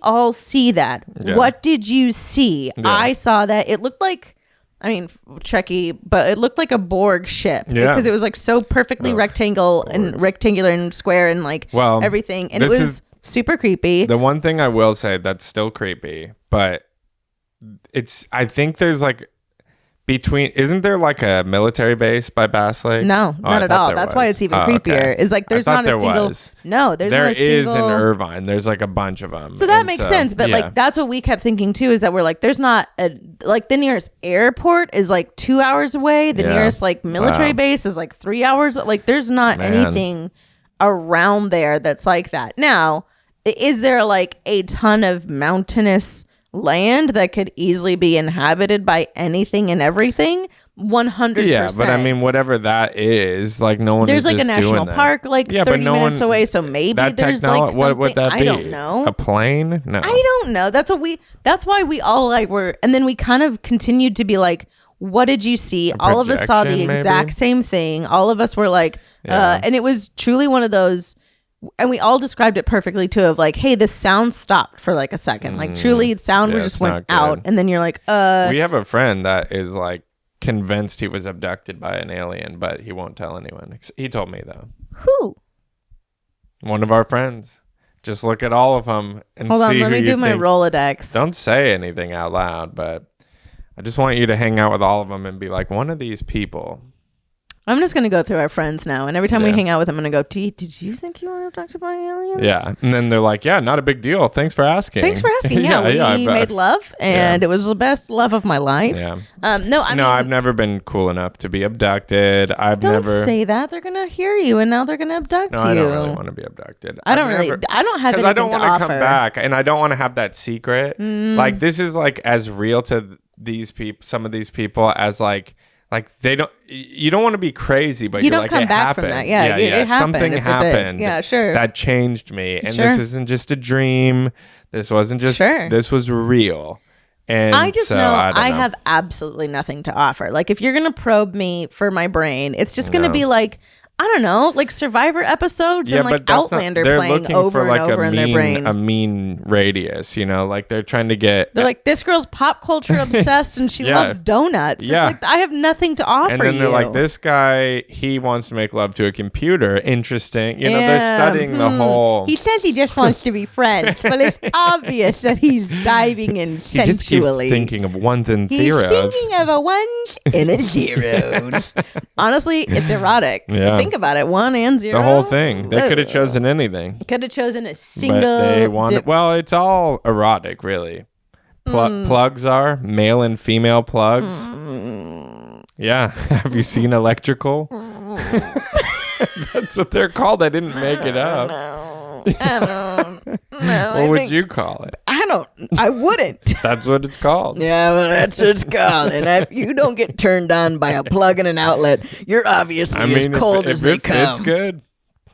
all see that? Yeah. What did you see? Yeah. I saw that. It looked like, I mean, Trekkie, but it looked like a Borg ship Yeah. because it was like so perfectly Ugh, rectangular and square and like Well, everything. And it this was is- super creepy. The one thing I will say that's still creepy, but I think there's like isn't there like a military base by Bass Lake? No, Oh, I not at thought all. there That's was. why it's even Oh, creepier. okay. Is like there's I thought not a there single. was. No, there's There not a is single. in Irvine. There's like a bunch of them. So that And makes sense, but yeah. like that's what we kept thinking too. Is that we're like, there's not a like the nearest airport is like 2 hours away. The Yeah. nearest like military Wow. base is like 3 hours. Like there's not Man. anything around there that's like that. Now, is there like a ton of mountainous land that could easily be inhabited by anything and everything? 100%. Yeah, but I mean, whatever that is, like no one. There's is like a just doing national that. park like Yeah, but 30 no minutes one- away, so maybe That there's like something. what would that be? I don't know. A plane? No. I don't know. That's why we all like were, and then we kind of continued to be like, what did you see? All of us saw the projection, exact maybe? same thing. All of us were like, Yeah. and it was truly one of those, and we all described it perfectly too, of like, hey, the sound stopped for like a second. Like truly the sound Yeah, just it's went not out. good. And then you're like, We have a friend that is like convinced he was abducted by an alien, but he won't tell anyone. He told me though. who? One of our friends. Just look at all of them and Hold on, see let who me you do my think. Rolodex. Don't say anything out loud, but I just want you to hang out with all of them and be like, one of these people. I'm just going to go through our friends now. And every time we Yeah. hang out with them, I'm going to go, did you think you were abducted by aliens? Yeah. And then they're like, yeah, not a big deal. Thanks for asking. Thanks for asking. Yeah, we but- made love, and it was the best love of my life. Yeah. No, I mean, I've never been cool enough to be abducted. I've don't never. say that. They're gonna hear you, and now they're gonna abduct No, you. I don't really want to be abducted. I don't I've really. never- I don't have because anything I don't to want to offer. come back, and I don't want to have that secret. Like this is like as real to these people, some of these people, as like they don't. You don't want to be crazy, but You you're don't like, come it back from happened. that. Yeah, it happened. Something It's a bit- happened. yeah, sure. That changed me, and Sure. this isn't just a dream. This wasn't just. Sure. This was real. And I just so, know I don't know. have absolutely nothing to offer. Like if you're gonna probe me for my brain, it's just gonna No. be like, I don't know, like Survivor episodes and like but that's Outlander they're playing looking over for like and over a in mean, their brain. a mean radius, like they're trying to get. They're like, this girl's pop culture obsessed and she Yeah. loves donuts. Yeah. It's like, I have nothing to offer and then you. they're like, this guy, he wants to make love to a computer. Interesting. They're Yeah, studying the whole. He says he just wants to be friends, but it's obvious that he's diving in He just keeps sensually. thinking of ones and He's zeros. thinking of a ones and a zeros. Honestly, it's erotic. Yeah. Think about it. 1 and 0. The whole thing. They could have chosen anything. Could have chosen a single. But they wanted. dip- Well, it's all erotic, really. Plugs are male and female plugs. Yeah. Have you seen Electrical? That's what they're called. I didn't make it up. No, I don't know. What would you call it? I wouldn't. That's what it's called. Yeah, well, that's what it's called. And if you don't get turned on by a plug and an outlet, you're obviously as cold as they come. It's good.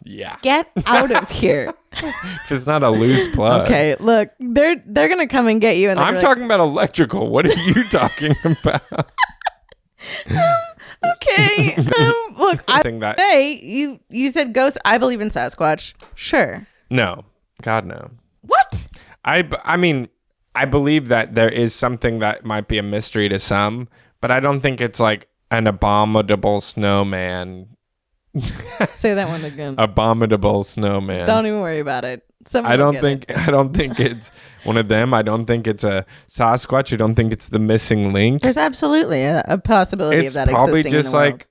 Yeah. Get out of here. If it's not a loose plug. Okay, look, they're gonna come and get you. And I'm talking about electrical. What are you talking about? Okay. Look, I think that say you said ghosts. I believe in Sasquatch. Sure. no, God no. What? I mean, I believe that there is something that might be a mystery to some, but I don't think it's like an abominable snowman. Say that one again. Abominable snowman. Don't even worry about it. Someone I will don't get think it's one of them. I don't think it's a Sasquatch. I don't think it's the missing link. There's absolutely a possibility It's of that probably existing just in the world. like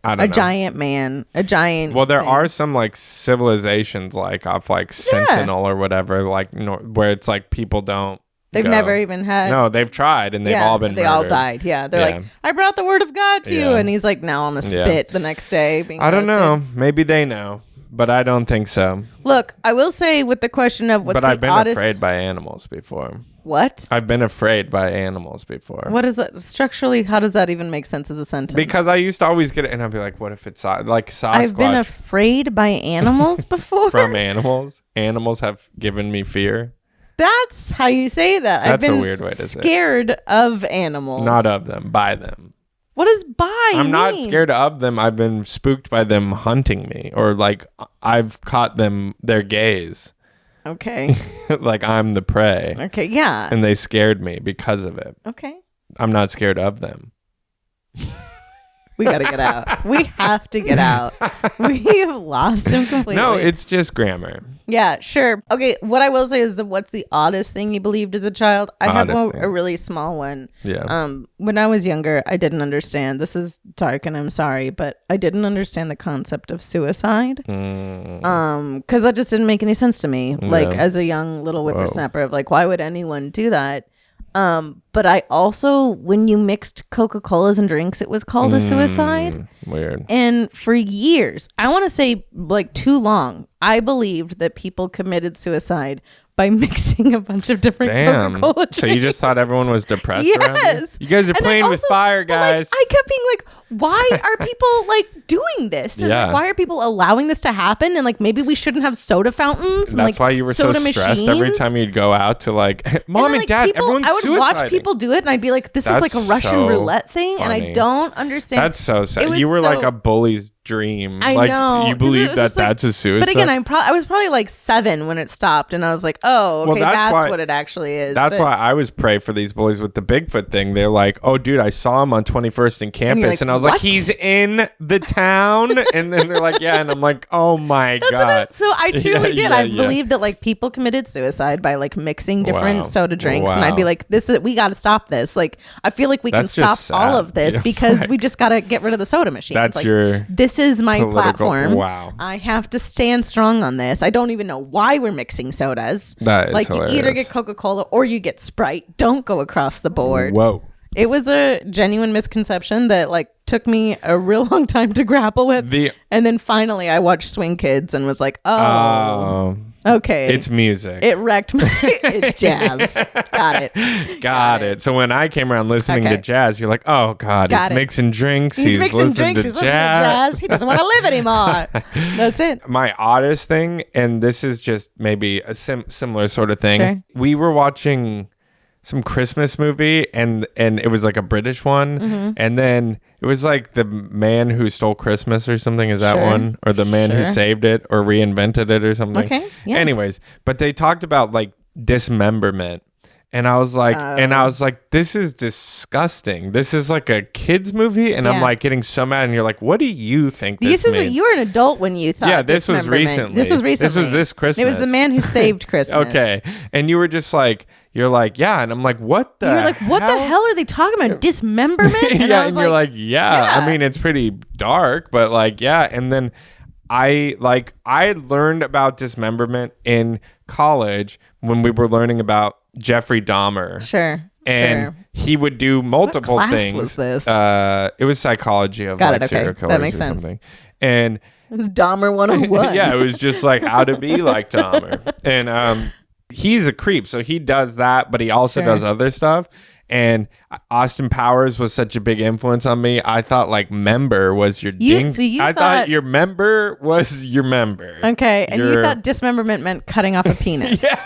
I don't know. Giant man, a giant. Well, there thing. are some like civilizations like off like Sentinel or whatever, like where it's like people don't. They've go. never even had. No, they've tried and they've all been. They all murdered. died. Yeah, they're Yeah. like, I brought the word of God to you, Yeah. and he's like now on a spit the next day. Being I don't roasted. know. Maybe they know, but I don't think so. Look, I will say with the question of what's But the I've been oddest. afraid by animals before. What? I've been afraid by animals before. What is that structurally? How does that even make sense as a sentence? Because I used to always get it, and I'd be like, "What if it's like Sasquatch?" I've been afraid by animals before. From animals. Animals have given me fear. That's how you say that. I've That's a been weird way to say it. scared of animals. Not of them, by them. What does by I'm not mean? scared of them. I've been spooked by them hunting me, or like I've caught their gaze, Okay. like I'm the prey, Okay. Yeah. and they scared me because of it. Okay. I'm not scared of them. We gotta get out. We have to get out. We have lost him completely. No, it's just grammar. Yeah, sure. Okay, what I will say is what's the oddest thing you believed as a child? I have Oddest thing. a really small one. Yeah. When I was younger, I didn't understand. This is dark, and I'm sorry, but I didn't understand the concept of suicide. Because that just didn't make any sense to me. Like as a young little whippersnapper, of like, why would anyone do that? But I also, when you mixed Coca-Colas and drinks, it was called a suicide. Weird. And for years, I want to say like too long, I believed that people committed suicide by mixing a bunch of different Damn. Coca-Cola drinks. So you just thought everyone was depressed around you? Yes. You guys are And I playing with also- fire, but, like, guys. I kept being like, why are people like doing this? And Yeah. like, why are people allowing this to happen? And like, maybe we shouldn't have soda fountains. And, That's like, why you were so soda stressed every machines. time you'd go out to like, Mom and like, Dad, people, everyone's I would suiciding. watch people do it, and I'd be like, "This is like a That's Russian so roulette thing," and I funny. don't understand. That's so It sad. was You were like so- a bully's dream. I like, know. You 'Cause believe it was that just, like- that's a suicide. But again, I was probably like 7 when it stopped, and I was like, "Oh, okay, Well, that's why- what it actually is." That's But- why I was pray for these bullies with the Bigfoot thing. They're like, "Oh, dude, I saw him on 21st and campus," like, and I was like, "What?" "He's in the town," and then they're like, "Yeah," and I'm like, "Oh my That's what god!" so I truly did. I yeah. believed that like people committed suicide by like mixing different Wow. soda drinks, and I'd Wow. be like, we got to stop this. Like, I feel like we That's can stop just all sad. of this Yeah. because we just got to get rid of the soda machines. That's like, your This is my political- platform. wow. I have to stand strong on this. I don't even know why we're mixing sodas. That is like you either hilarious. get Coca-Cola or you get Sprite. Don't go across the board. Whoa. It was a genuine misconception that like took me a real long time to grapple with. And then finally I watched Swing Kids and was like, oh, okay. It's music. It wrecked my it's jazz. Got it. Got it. So when I came around listening Okay. to jazz, you're like, "Oh God, Got he's it. mixing drinks. He's mixing listening drinks. to He's listening to jazz. He doesn't want to live anymore. That's it. My oddest thing, and this is just maybe a similar sort of thing. Sure. We were watching some Christmas movie, and it was like a British one, Mm-hmm. and then it was like the man who stole Christmas or something. Is that Sure. one, or the man who Sure. saved it or reinvented it or something? Okay, yeah. Anyways, but they talked about like dismemberment. And I was like, this is disgusting. This is like a kid's movie, and I'm Yeah. like getting so mad. And you're like, what do you think this means? You were an adult when you thought. Yeah, this was dismemberment. recently. This was recently. This was this Christmas. It was the man who saved Christmas. Okay, and you were just like, you're like, yeah, and I'm like, what the? You were like, what the hell are they talking about? Dismemberment? And yeah, I was and you're like, yeah. yeah. I mean, it's pretty dark, but like, yeah. And then I learned about dismemberment in college when we were learning about Jeffrey Dahmer. sure. And Sure. he would do multiple class things. was this? It was psychology of Got like it, okay. serial That killers makes or sense. something. And It was Dahmer 101. yeah, it was just like how to be like Dahmer. And he's a creep, so he does that, but he also Sure. does other stuff. And Austin Powers was such a big influence on me. I thought like member was your ding. so you I thought- thought your member was your member. Okay, and you Your- thought dismemberment meant cutting off a penis. Yeah.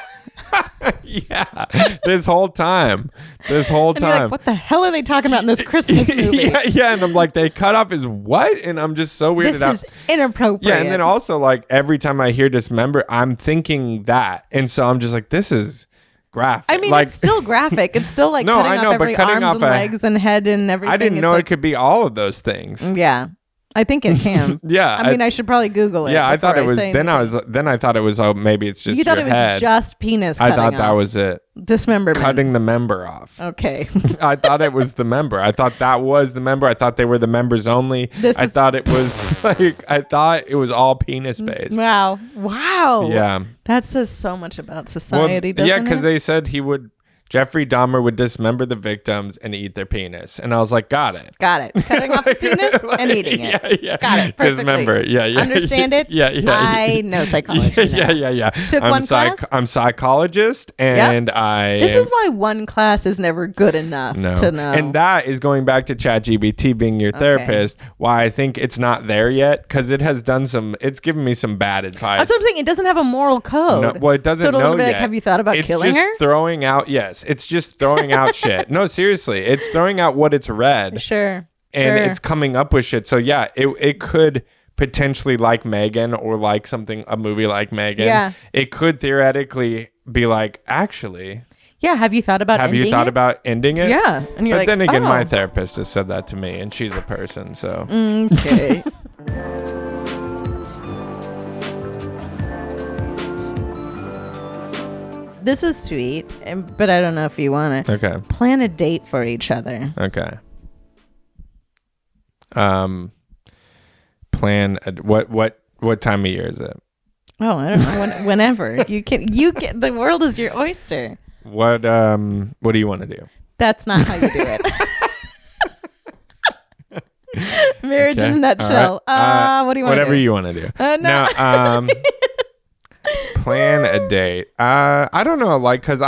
Yeah. This whole time. And you're like, what the hell are they talking about in this Christmas movie? yeah. And I'm like, they cut off his what? And I'm just so weirded This out. is inappropriate. Yeah, and then also like every time I hear dismember, I'm thinking that, and so I'm just like, this is graphic. I mean, like, it's still graphic. It's still like No, cutting I know, off but every cutting arms off and a- legs and head and everything. I didn't It's know like, it could be all of those things. Yeah, I think it can. Yeah, I mean, I should probably Google it. Yeah, I thought it before was. say Then anything. I thought it was. Oh, maybe it's just. You thought your it was head. just penis. I Cutting thought that off. was it. Dismemberment. Cutting the member off. Okay. I thought it was the member. I thought that was the member. I thought they were the members only. I thought it was like. I thought it was all penis based. Wow. Yeah. That says so much about society, doesn't yeah, it? because they said Jeffrey Dahmer would dismember the victims and eat their penis. And I was like, got it. Got it. Cutting off the penis and eating it. Yeah, yeah. Got it. Perfectly. Dismember. Yeah. Understand it? Yeah. I know psychology now. Yeah. Took one class? I'm psychologist, and This is why one class is never good enough to know. And that is going back to ChatGPT being your therapist, why I think it's not there yet, because it has done it's given me some bad advice. That's what I'm saying. It doesn't have a moral code. No, well, it doesn't so it'll know be yet. like, have you thought about killing her? Throwing out, yes, it's just throwing out shit. No, seriously, it's throwing out what it's read. Sure. And it's coming up with shit. So yeah, it could potentially, like Megan, or like a movie like Megan. Yeah. It could theoretically be like, actually, Yeah. Have you thought about ending it? about ending it? Yeah. And you're But like, then again, my oh. therapist has said that to me, and she's a person, so. Okay. This is sweet, but I don't know if you want to Okay. plan a date for each other. Okay. What time of year is it? Oh, I don't know. Whenever you can, the world is your oyster. What do you want to do? That's not how you do it. Marriage in a Okay. nutshell. All right. What do you want to do? Whatever you want to do. No. Now, plan a date. I don't know, because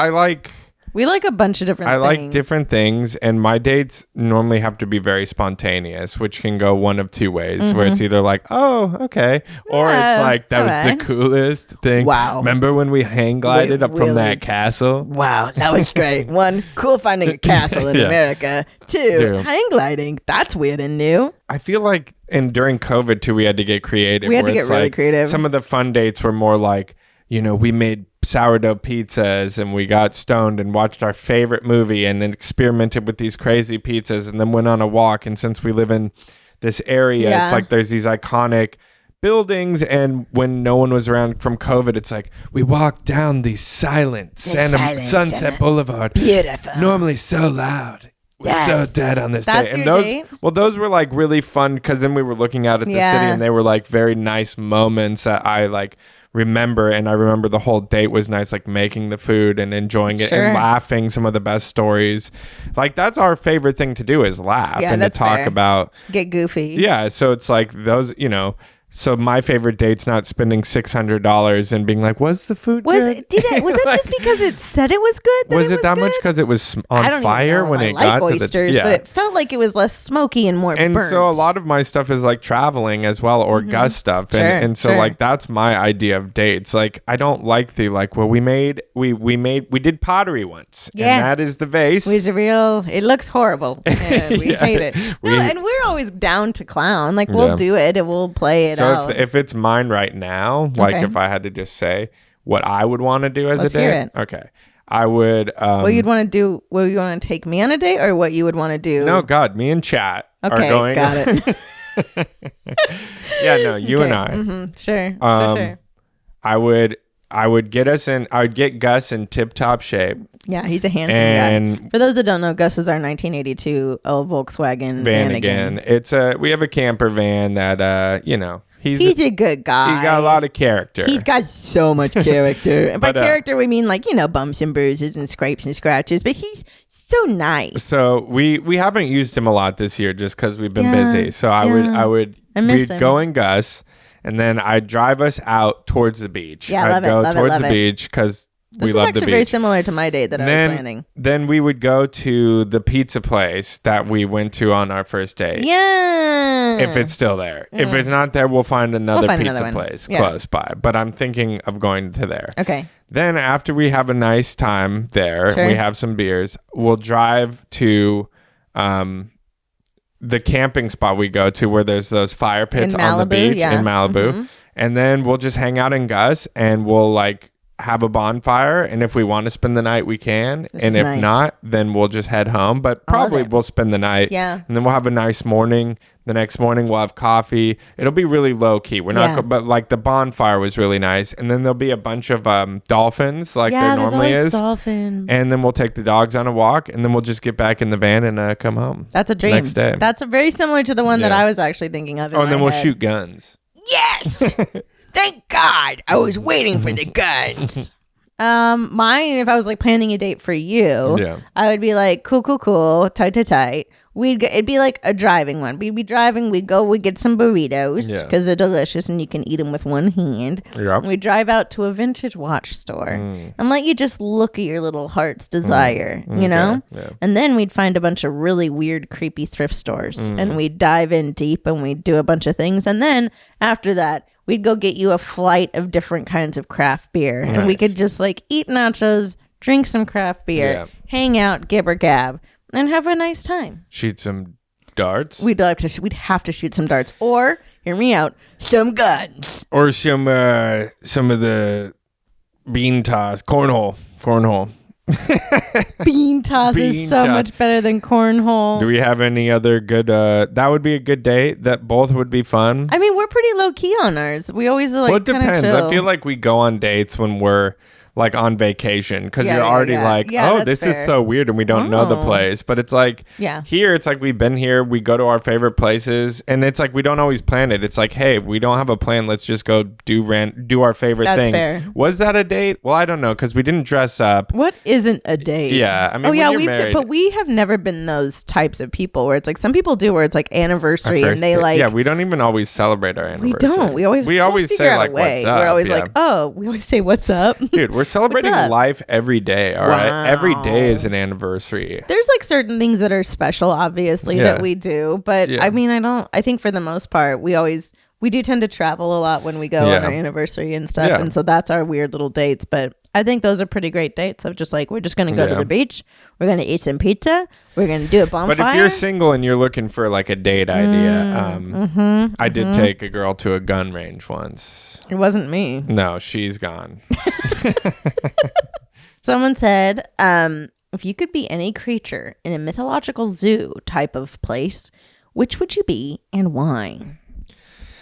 We like a bunch of different I things. like different things, and my dates normally have to be very spontaneous, which can go one of two ways, where it's either like, oh, okay, or it's like, that was okay. the coolest thing. Wow. Remember when we hang glided up from really? that castle? Wow, that was great. One, cool finding a castle in Yeah. America. Two, Two. hang gliding. That's weird and new. I feel like, and during COVID too, we had to get creative. We had to where get it's really like, creative. Some of the fun dates were more like, we made sourdough pizzas and we got stoned and watched our favorite movie and then experimented with these crazy pizzas and then went on a walk. And since we live in this area, it's like there's these iconic buildings, and when no one was around from COVID, it's like we walked down the silent Sunset Boulevard. Beautiful. Normally so loud. We're Yes. so dead on this That's day. And your those, date? well, those were like really fun, because then we were looking out at the city, Yeah. and they were like very nice moments that I like remember. And I remember the whole date was nice, like making the food and enjoying it Sure. and laughing. Some of the best stories. Like, that's our favorite thing to do, is laugh Yeah, and to that's talk fair. about. Get goofy. Yeah. So it's like those, so my favorite date's not spending $600 and being like, was the food Was good? it? Was it just because it said it was good? Was it that much good? because it was I on don't fire even know when if it I got like to the oysters, but it felt like it was less smoky and more and burnt. so a lot of my stuff is like traveling as well, or Gus stuff, and, Sure, and so sure. like that's my idea of dates. Like, I don't like the like, well, we did pottery once, Yeah. and that is the vase. It was a real. It looks horrible. And we Yeah. hate it. No, and we're always down to clown. Like we'll do it and we'll play it So out. if it's mine right now, like Okay. if I had to just say what I would want to do as Let's a hear date, it. okay, I would. what you'd want to do? What you want to take me on a date, or what you would want to do? No, God, me and Chat are Okay, going. got it. Yeah, no, you and I. Mm-hmm. Sure. Sure. I would get us in. I would get Gus in tip-top shape. Yeah, he's a handsome guy. And For those that don't know, Gus is our 1982 Volkswagen Vanagon. We have a camper van that He's a good guy. He got a lot of character. He's got so much character. And by But, character, we mean like, bumps and bruises and scrapes and scratches. But he's so nice. So we haven't used him a lot this year just because we've been Yeah, busy. So I miss we'd him. go and Gus, and then I'd drive us out towards the beach. Yeah, I'd love it, go love it, towards love the it. beach because This we is love the actually beach. very similar to my date that I was planning. Then we would go to the pizza place that we went to on our first date. Yeah. If it's still there. If it's not there, we'll find another find pizza another one. place Yeah. close by. But I'm thinking of going to there. Okay. Then after we have a nice time there, Sure. we have some beers, we'll drive to the camping spot we go to where there's those fire pits In on the Malibu, beach yeah. in Malibu. Mhm. And then we'll just hang out in Gus and we'll like have a bonfire. And if we want to spend the night, we can. This and is if nice. not, then we'll just head home. But I love probably it. we'll spend the night. Yeah. And then we'll have a nice morning. The next morning we'll have coffee. It'll be really low key. We're not, Yeah. but like the bonfire was really nice. And then there'll be a bunch of dolphins like there there's normally always is. dolphins. And then we'll take the dogs on a walk, and then we'll just get back in the van and come home. That's a dream. Next day. That's a very similar to the one that Yeah. I was actually thinking of. Oh, and then my we'll head. shoot guns. Yes. Thank God. I was waiting for the guns. Mine, if I was like planning a date for you, Yeah. I would be like, cool, tight. It'd be like a driving one. We'd be driving, we'd get some burritos Yeah. because they're delicious and you can eat them with one hand. Yep. And we drive out to a vintage watch store and let you just look at your little heart's desire, you know? Yeah. And then we'd find a bunch of really weird, creepy thrift stores and we'd dive in deep and we'd do a bunch of things. And then after that, we'd go get you a flight of different kinds of craft beer. And we Nice. could just like eat nachos, drink some craft beer, Yeah. hang out, gib or gab, and have a nice time. Shoot some darts. We'd have to shoot some darts. Or, hear me out, some guns. Or some of the bean toss. Cornhole. Bean toss is Bean so toss. much better than cornhole. Do we have any other good that would be a good date that both would be fun? I mean, we're pretty low key on ours. We always like Well, it kinda depends. chill. I feel like we go on dates when we're like on vacation because Yeah, you're yeah, already yeah. like, Yeah, oh, that's this fair. is so weird and we don't know the Oh. place. But it's like, Yeah. here it's like we've been here, we go to our favorite places, and it's like we don't always plan it. It's like, hey, we don't have a plan. Let's just go do our favorite That's things. fair. Was that a date? Well, I don't know because we didn't dress up. What isn't a date? Yeah, I mean, oh when yeah, you're married- but we have never been those types of people where it's like some people do where it's like anniversary and First they date. like yeah, we don't even always celebrate our we anniversary. don't. We always we'll figure say out a like way. what's up. We're always yeah. like, oh, we always say what's up. Dude, we're celebrating up? life every day. All right, every Wow. day is an anniversary. There's like certain things that are special, obviously, Yeah. that we do. But Yeah. I mean, I think for the most part, we do tend to travel a lot when we go Yeah. on our anniversary and stuff. Yeah. And so that's our weird little dates. But I think those are pretty great dates of just like, we're just going to go to Yeah. the beach. We're going to eat some pizza. We're going to do a bonfire. But if you're single and you're looking for like a date idea, I did take a girl to a gun range once. It wasn't me. No, she's gone. Someone said, if you could be any creature in a mythological zoo type of place, which would you be and why?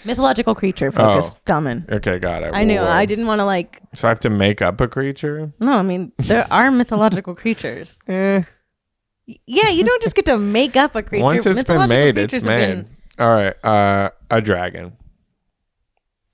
Mythological creature focus. Delman. Okay, got it. I knew. Whoa. I didn't want to like. So I have to make up a creature? No, I mean there are mythological creatures. Yeah, you don't just get to make up a creature. Once it's been Mythological made, it's creatures have made. been- All right, a dragon.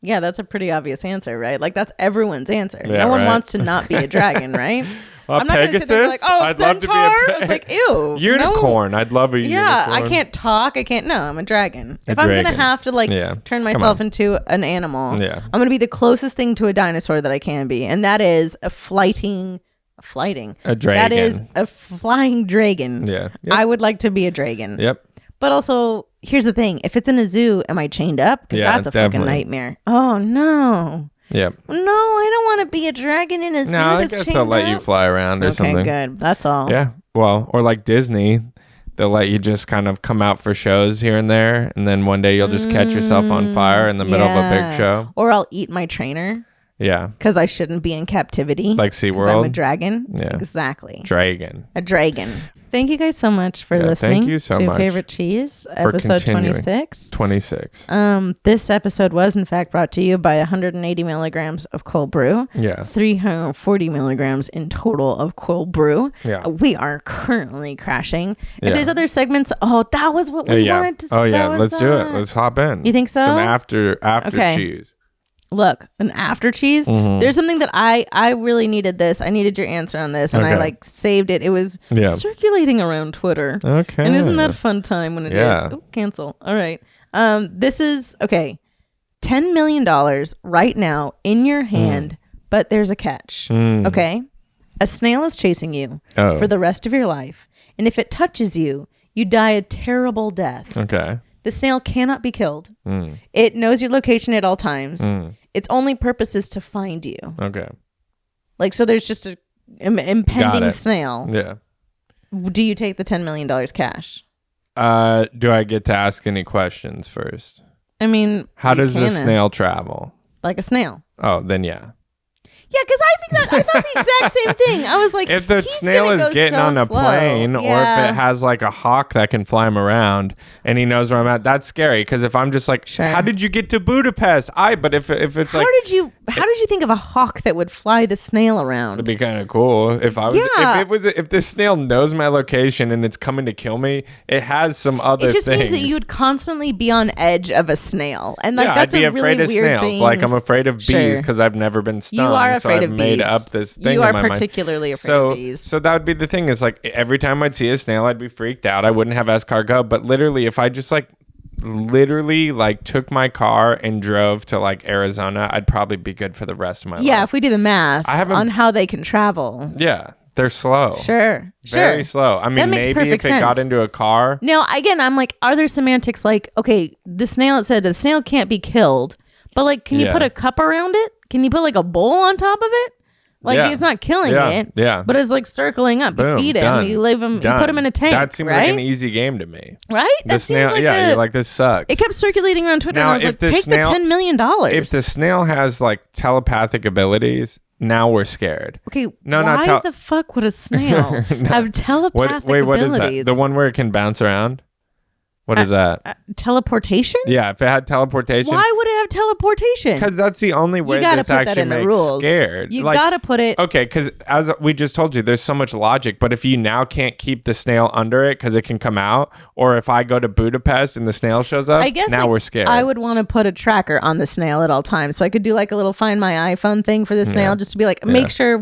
Yeah, that's a pretty obvious answer, right? Like that's everyone's answer. Yeah, no one right. wants to not be a dragon, right? A I'm not gonna sit there and be Pegasus? like, oh, I'd love to be a centaur? pe- I was like, ew. Unicorn. No. I'd love a Yeah, unicorn. I can't talk. I can't. No, I'm a dragon. A If I'm gonna dragon. have to like Yeah. turn Come myself on. into an animal, Yeah. I'm gonna be the closest thing to a dinosaur that I can be, and that is a flighting. A dragon. That is a flying dragon. Yeah. Yep. I would like to be a dragon. Yep. But also, here's the thing: if it's in a zoo, am I chained up? Because Yeah, that's a fucking definitely. nightmare. Oh no. Yep. No, I don't want to be a dragon in a zoo. No, I that's guess chained they'll let you up. fly around or Okay, something. good. That's all. Yeah. Well, or like Disney, they'll let you just kind of come out for shows here and there, and then one day you'll just catch yourself on fire in the middle of a Yeah. big show. Or I'll eat my trainer. Yeah. Because I shouldn't be in captivity. Like 'Cause I'm a SeaWorld? dragon. Yeah. Exactly. Dragon. A dragon. Thank you guys so much for Yeah, listening thank you so to much Favorite Cheese, for episode continuing. 26. 26. This episode was in fact brought to you by 180 milligrams of cold brew. Yeah. 340 milligrams in total of cold brew. Yeah. We are currently crashing. Yeah. If there's other segments, that was what we wanted to. Oh yeah, that was, let's do it. Let's hop in. You think so? Some after Okay. cheese. Look, an after cheese. There's something that I really needed this. I needed your answer on this, and I Okay. saved it. It was circulating around Twitter. Okay. And isn't that a fun time when it is? Yeah. Oh, cancel. All right. This is okay. $10 million right now in your hand, but there's a catch. Okay. A snail is chasing you for the rest of your life, and if it touches you, you die a terrible death. Okay. The snail cannot be killed. It knows your location at all times. Its only purpose is to find you. Okay. So there's just a impending snail. Yeah. Do you take the $10 million cash? Do I get to ask any questions first? I mean, how does the snail travel? Like a snail. Oh, then yeah. Yeah, because I thought the exact same thing. I was like, if the snail is getting on a plane, or if it has like a hawk that can fly him around, and he knows where I'm at, that's scary. Because if I'm just like, how did you get to Budapest? But if it's how did you think of a hawk that would fly the snail around? It'd be kind of cool if I was. If this snail knows my location and it's coming to kill me, it has some other. It just things. means that you'd constantly be on edge of a snail, and that's I'd be a really afraid of weird snails. thing. Like I'm afraid of bees because I've never been stung. You are afraid I've of bees. Made up this thing. You in are my mind. particularly afraid of bees. So that would be the thing. Is like every time I'd see a snail, I'd be freaked out. I wouldn't have escargot. But literally, if I just took my car and drove to like Arizona, I'd probably be good for the rest of my life. Yeah, if we do the math on how they can travel. Yeah, they're slow. Sure. Very slow. I mean, maybe if it got into a car. Now, again, I'm like, are there semantics like, okay, the snail, it said the snail can't be killed, but like, can you put a cup around it? Can you put like a bowl on top of it? Like it's not killing it, but it's like circling up. Boom, you feed him, you leave him, you put him in a tank. That seems like an easy game to me, right? The snail, you're like, this sucks. It kept circulating around Twitter, now, and I was like, take the $10 million. If the snail has like telepathic abilities, now we're scared. Okay, why the fuck would a snail have telepathic abilities? What is that? The one where it can bounce around? What is that? Teleportation? Yeah, if it had teleportation. Why would it have teleportation? Because that's the only way this actually makes scared. You gotta put it. Okay, because as we just told you, there's so much logic. But if you now can't keep the snail under it because it can come out, or if I go to Budapest and the snail shows up, I guess now we're scared. I would want to put a tracker on the snail at all times, so I could do like a little Find My iPhone thing for the snail, just to be like, make sure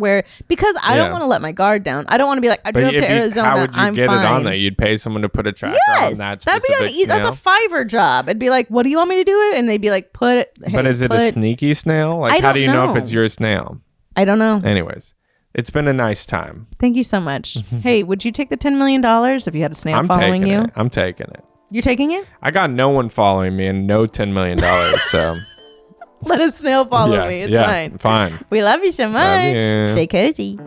because I don't want to let my guard down. I don't want to be like, I drove to Arizona. How would you I'm get fine. it on there? You'd pay someone to put a tracker on that specific snail. That's a $5 job. It'd be like, what do you want me to do it? And they'd be like, put it. Hey, but is it a sneaky snail? Like, how do you know if it's your snail? I don't know. Anyways, it's been a nice time. Thank you so much. Hey, would you take the $10 million if you had a snail following you? I'm taking it. You're taking it? I got no one following me and no $10 million. So let a snail follow me. It's fine. Fine. We love you so much. Love you. Stay cozy.